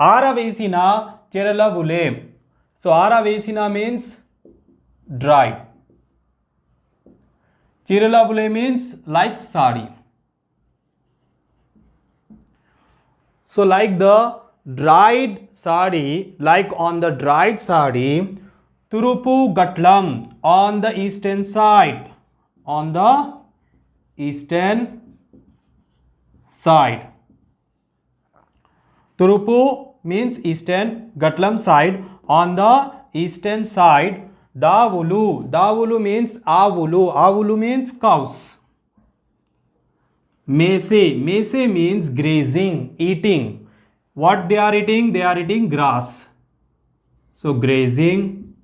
Aravesina Chiralavule. So Aravesina means dry. Chiralavule means like sari. So like the dried sari, like on the dried sari, Turupu Gatlam on the eastern side. On the eastern side. Turupu means eastern, Gatlam side. On the eastern side, Davulu. Davulu means avulu. Avulu means cows. Mese. Mese means grazing, eating. What they are eating? They are eating grass. So grazing.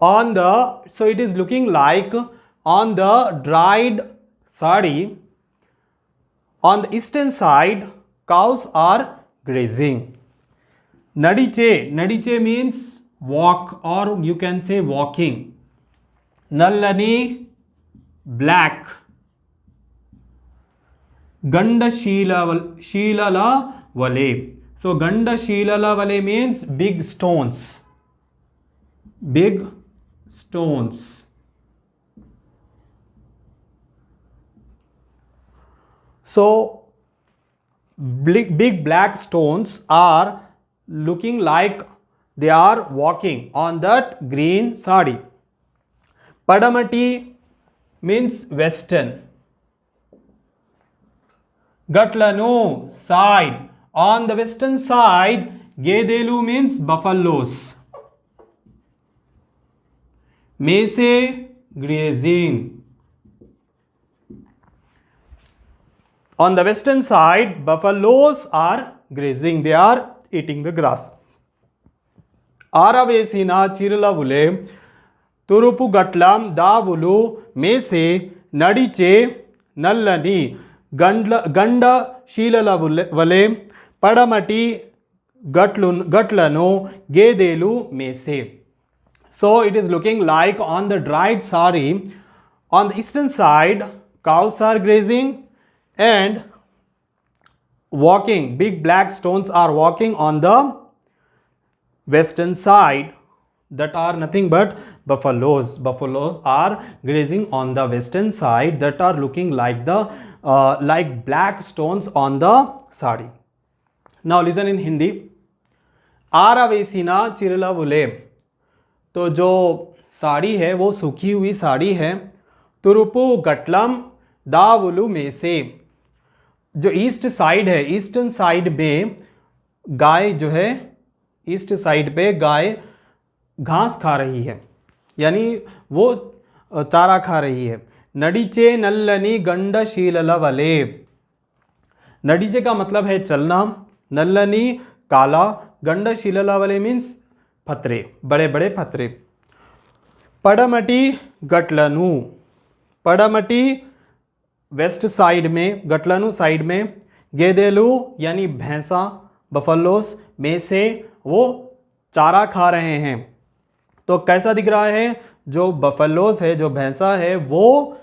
So it is looking like on the dried sari, on the eastern side, cows are grazing. Nadiche. Nadiche means walk, or you can say walking. Nallani, black. Ganda Shilala Vale. So Ganda Shilala Vale means big stones. Big stones. So big black stones are looking like they are walking on that green sari. Padamati means western. Gatlanu, side. On the western side, Gedelu means buffaloes. Mese, grazing. On the western side, buffaloes are grazing. They are eating the grass. Aravesina Chiralavule, Turupu Gatlam, Davulu, Mese, Nadiche, Nallani, Ganda Shilalavale, Padamati, Gatlano, Gedelu, Mese. So it is looking like on the dried sari, on the eastern side, cows are grazing and walking. Big black stones are walking on the western side. That are nothing but buffaloes. Buffaloes are grazing on the western side, that are looking like the like black stones on the sari. Now listen in Hindi. Aravesina Chiralavule. तो जो साड़ी है वो सूखी हुई साड़ी है. तुरुपु गटलम दावुलु में से. जो ईस्ट साइड है, ईस्टर्न साइड में गाय जो है, ईस्ट साइड पे गाय घास खा रही है, यानी वो चारा खा रही है. नडीचे नल्लनी गंड शीलला वले. नडीचे का मतलब है चलना, नल्लनी काला, गंड शीलला वले मीन्स फतरे, बड़े बड़े फतरे. पड़मटी गटलनु. पड़मटी वेस्ट साइड में, गटलनु साइड में. गेदेलू यानी भैंसा, बफलोस में से वो चारा खा रहे हैं. तो कैसा दिख रहा है? जो बफलोस है, जो भैंसा है, वो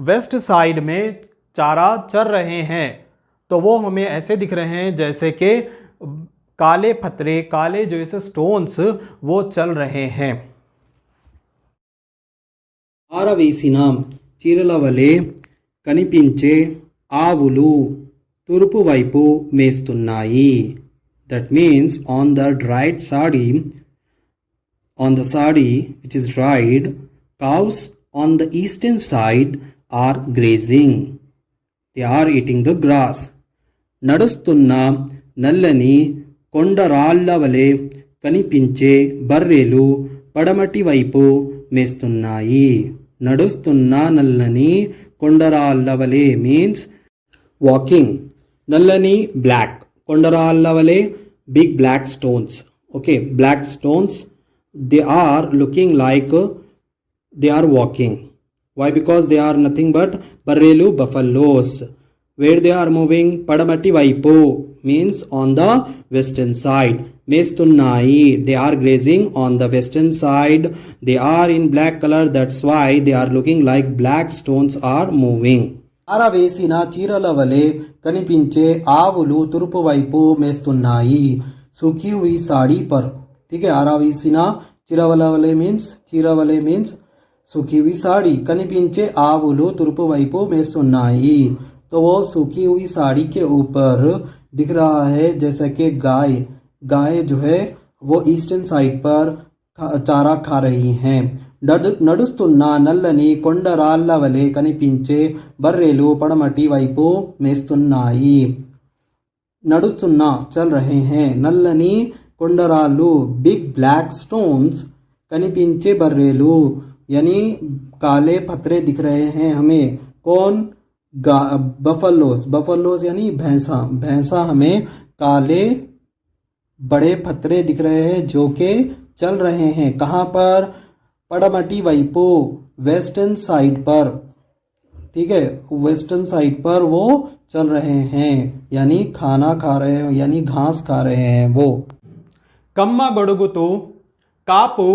वेस्ट साइड में चारा चर रहे हैं. तो वो हमें ऐसे दिख रहे हैं जैसे कि काले फतरे, काले जो ऐसे स्टोन्स वो चल रहे हैं. ఆరవేసిన చీరలవలే కనిపించే ఆవులు తూర్పు వైపు మేస్తున్నాయి. That means on the dried sari, on the sari which is dried, cows on the eastern side are grazing. They are eating the grass. నడుస్తున్న నల్లని కొండరాళ్ల వలె కనిపించే బర్రెలు పడమటి వైపు మేస్తున్నాయి. నడుస్తున్న నల్లని కొండరాళ్ల వలె means walking. నల్లని black, కొండరాళ్ల వలె big black stones. Okay, black stones, they are looking like they are walking. Why? Because they are nothing but barrelu buffaloes. Where they are moving? Padamati vaipu means on the western side. Mestunnai, they are grazing on the western side. They are in black color, that's why they are looking like black stones are moving. ఆరవేసిన చీరల వలె కనిపించే ఆవులు తూర్పు వైపు మేస్తున్నాయి. सूखी हुई साड़ी पर. ठीक है, ఆరవేసిన చీరవలే మీన్స్ చీరవలే మీన్స్ सूखी हुई साड़ी. కనిపించే ఆవులు తూర్పు వైపు మేస్తున్నాయి. तो वो सूखी हुई साड़ी के ऊपर दिख रहा है जैसा कि गाय जो है वो ईस्टर्न साइड पर चारा खा रही हैं. నడుస్తున్న నల్లని కొండరాళ్ళ వలె కనిపించే బర్రెలు పడమటి వైపు మేస్తున్నాయి. నడుస్తున్న చల్ రహే हैं నల్లని కొండరాళ్ళు बिग ब्लैक स्टोन्स कनिपिंचे बर्रेलू यानी काले पत्थरे दिख रहे हैं हमें. कौन? बफलोस यानी भैंसा हमें काले बड़े पत्थरे दिख रहे हैं जो कि चल रहे हैं. कहाँ पर? पड़मटी वाइपो वेस्टर्न साइड पर. ठीक है, वेस्टर्न साइड पर वो चल रहे हैं यानी खाना खा रहे हैं यानी घास खा रहे हैं वो. कम्मा गोडुगुतु Kapu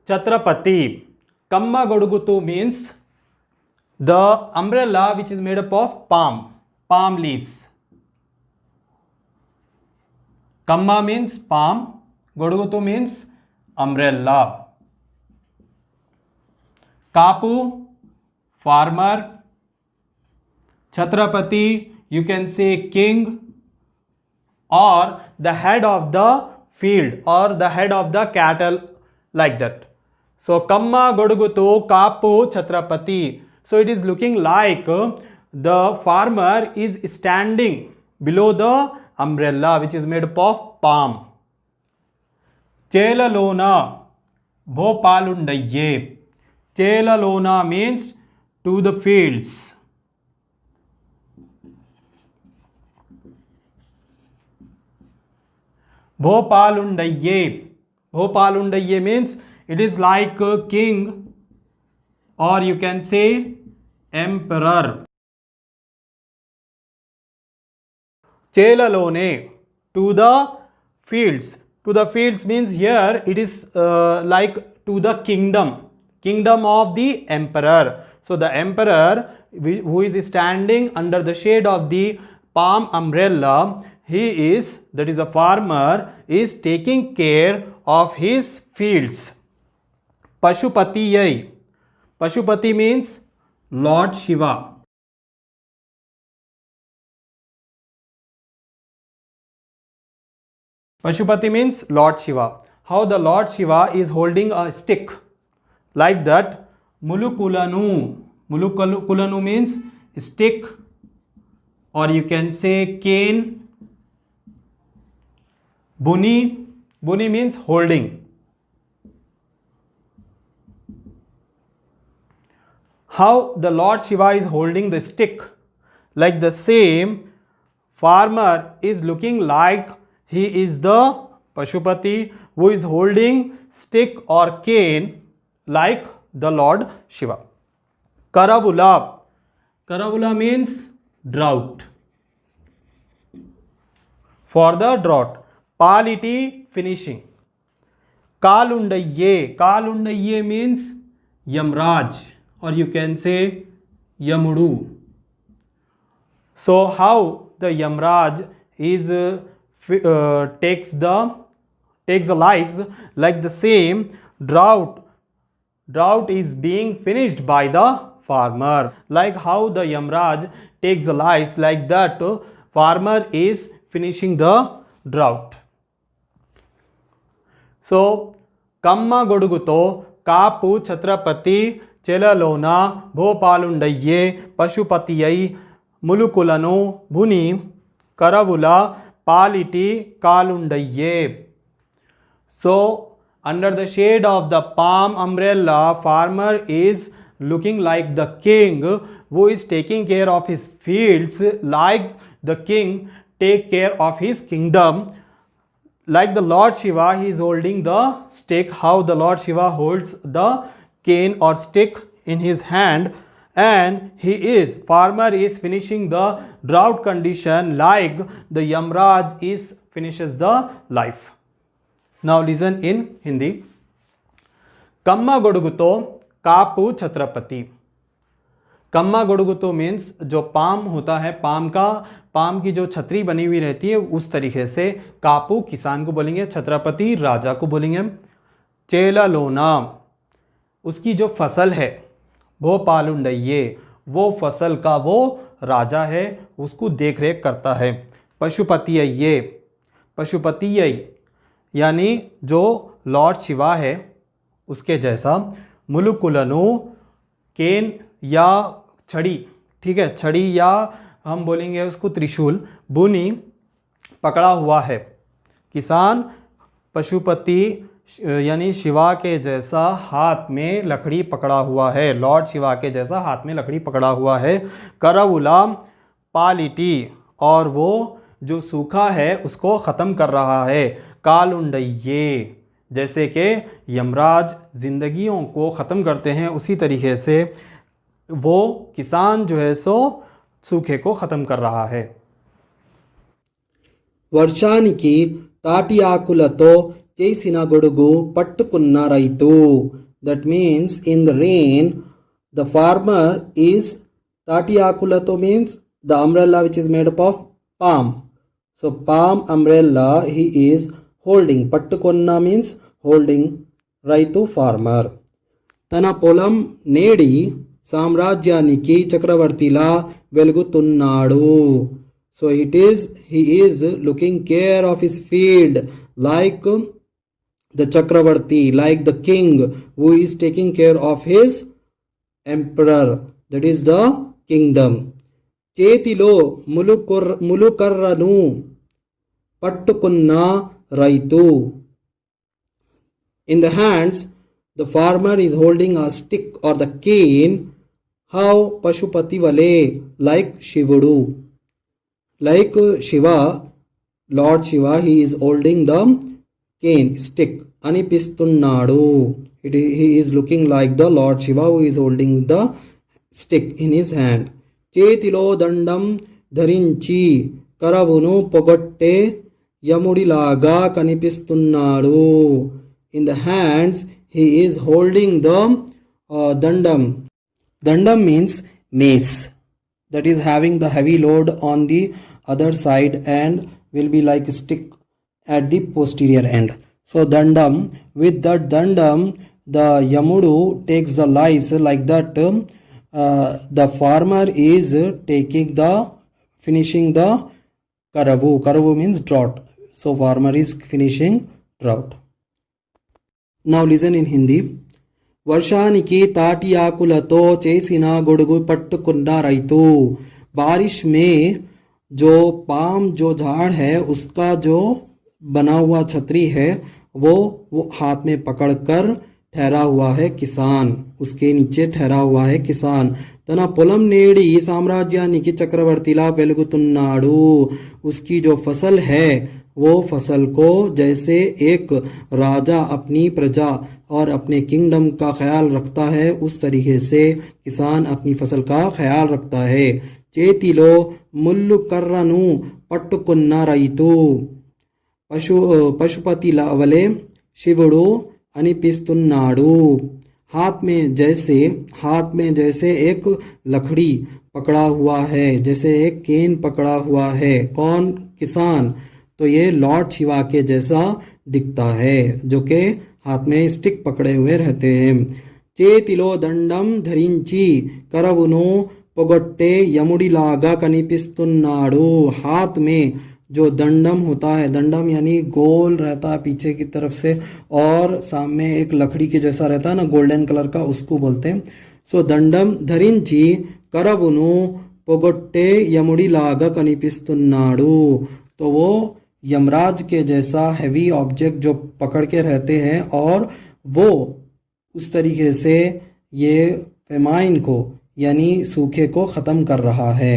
Chhatrapati. Kamma Godugutu means the umbrella which is made up of palm leaves. Kamma means palm, Godugutu means umbrella. Kapu, farmer. Chhatrapati, you can say king or the head of the field or the head of the cattle, like that. So Kamma Godugutu Kapu Chhatrapati. So it is looking like the farmer is standing below the umbrella which is made up of palm. Chelalona Bhopalundayye. Chelalona means to the fields. Bhopalundayye means it is like a king or you can say emperor. Chelalone, to the fields. To the fields means here it is like to the kingdom of the emperor. So the emperor who is standing under the shade of the palm umbrella, that is a farmer, is taking care of his fields. Pashupatiyai. Pashupati means Lord Shiva. Pashupati means Lord Shiva. How the Lord Shiva is holding a stick like that. Mulukulanu. Mulukulanu means stick or you can say cane. Buni means holding. How the Lord Shiva is holding the stick, like the same farmer is looking like he is the Pashupati who is holding stick or cane like the Lord Shiva. Karavula. Karavula means drought. For the drought. Paliti, finishing. Kalundayye means Yamraj or you can say Yamudu. So how the Yamraj is takes the lives, like the same drought is being finished by the farmer. Like how the Yamraj takes the lives, like that farmer is finishing the drought. So Kamma Goduguto Kapu Chhatrapati Chelalona Bhopalundayye Pashupatiyai Mulukulanu Buni Karavula Paliti Kalundayye. So under the shade of the palm umbrella, farmer is looking like the king who is taking care of his fields, like the king take care of his kingdom. Like the Lord Shiva, he is holding the stick. How the Lord Shiva holds the cane or stick in his hand, and farmer is finishing the drought condition like the Yamraj finishes the life. Now listen in Hindi. Kamma Goduguto Kapu Chhatrapati. Kamma गुड़गुतो means जो palm होता है, palm की जो छतरी बनी हुई रहती है उस तरीके से। कापू किसान को बोलेंगे, छत्रपति राजा को बोलेंगे। चेलालोना उसकी जो फसल है, वो पालुंडये वो फसल का वो राजा है, उसको देख रेख करता है। पशुपतिय्ये पशुपतिय्य यानी जो लॉर्ड शिवा है उसके जैसा। मुलुकुलनु केन या छड़ी, ठीक है, छड़ी या हम बोलेंगे उसको त्रिशूल। बुनी पकड़ा हुआ है। किसान पशुपति यानी शिवा के जैसा हाथ में लकड़ी पकड़ा हुआ है, लॉर्ड शिवा के जैसा हाथ में लकड़ी पकड़ा हुआ है। करवुला पालिटी और वो जो सूखा है उसको ख़त्म कर रहा है। कालुंडये जैसे कि यमराज जिंदगियों को ख़त्म करते हैं, उसी तरीके से वो किसान जो है सो सूखे को ख़त्म कर रहा है। వర్షానికి తాటి ఆకులతో చేసిన గొడుగు పట్టుకున్న రైతు. That means in the rain the farmer is తాటి ఆకులతో means the umbrella which is made up of palm. So palm umbrella he is holding. పట్టుకున్న మీన్స్ హోల్డింగ్ రైతు ఫార్మర్. తన పొలం నేడి సామ్రాజ్యానికి చక్రవర్తిలా వెలుగుతున్నాడు. So he is looking care of his field like the Chakravarti, like the king who is taking care of his emperor, that is the kingdom. Chetilo mulukarranu pattukunna raitu. In the hands the farmer is holding a stick or the cane. How? Pashupati vale, like Shivudu. Like Shiva, Lord Shiva, he is holding the cane, stick. Anipistunnadu. He is looking like the Lord Shiva who is holding the stick in his hand. Chetilo dandam dharinchi karavunu pogotte yamudilaga kanipistunnadu. In the hands he is holding the dandam. Dandam means mace, that is having the heavy load on the other side and will be like a stick at the posterior end. So dandam, with that dandam the Yamudu takes the lives like that. The farmer is finishing the karavu. Karavu means drought. So farmer is finishing drought. Now listen in Hindi. వర్షానికి తాటి ఆకులతో చేసిన గొడుగు పట్టుకున్న రైతు. बारिश में जो पाम जो झाड़ है उसका जो बना हुआ छतरी है वो हाथ में पकड़कर ठहरा हुआ है किसान. उसके नीचे ठहरा हुआ है किसान. తన పొలం నేడి సామ్రాజ్యానికి చక్రవర్తిలా వెలుగుతున్నాడు. उसकी जो फसल है वो फसल को जैसे एक राजा अपनी प्रजा और अपने किंगडम का ख्याल रखता है उस तरीके से किसान अपनी फसल का ख्याल रखता है. చేతిలో ముల్లు కర్రను పట్టుకున్న రైతు. पशुपति वले शिवुडु अनिपिस्तुन्नाडु. हाथ में जैसे एक लकड़ी पकड़ा हुआ है, जैसे एक केन पकड़ा हुआ है. कौन? किसान. तो ये लॉर्ड शिवा के जैसा दिखता है जो के हाथ में स्टिक पकड़े हुए रहते हैं. చేతిలో దండం ధరించి కరవును పొగొట్టే యముడిలాగా కనిపిస్తున్నాడు. हाथ में जो दंडम होता है, दंडम यानी गोल रहता है पीछे की तरफ से और सामने एक लकड़ी के जैसा रहता है ना गोल्डन कलर का, उसको बोलते हैं. सो दंडम धరించి करवुनु పొగొట్టే యముడిలాగా కనిపిస్తున్నాడు. तो वो यमराज के जैसा हैवी ऑब्जेक्ट जो पकड़ के रहते हैं और वो उस तरीके से ये फेमाइन को यानी सूखे को ख़त्म कर रहा है.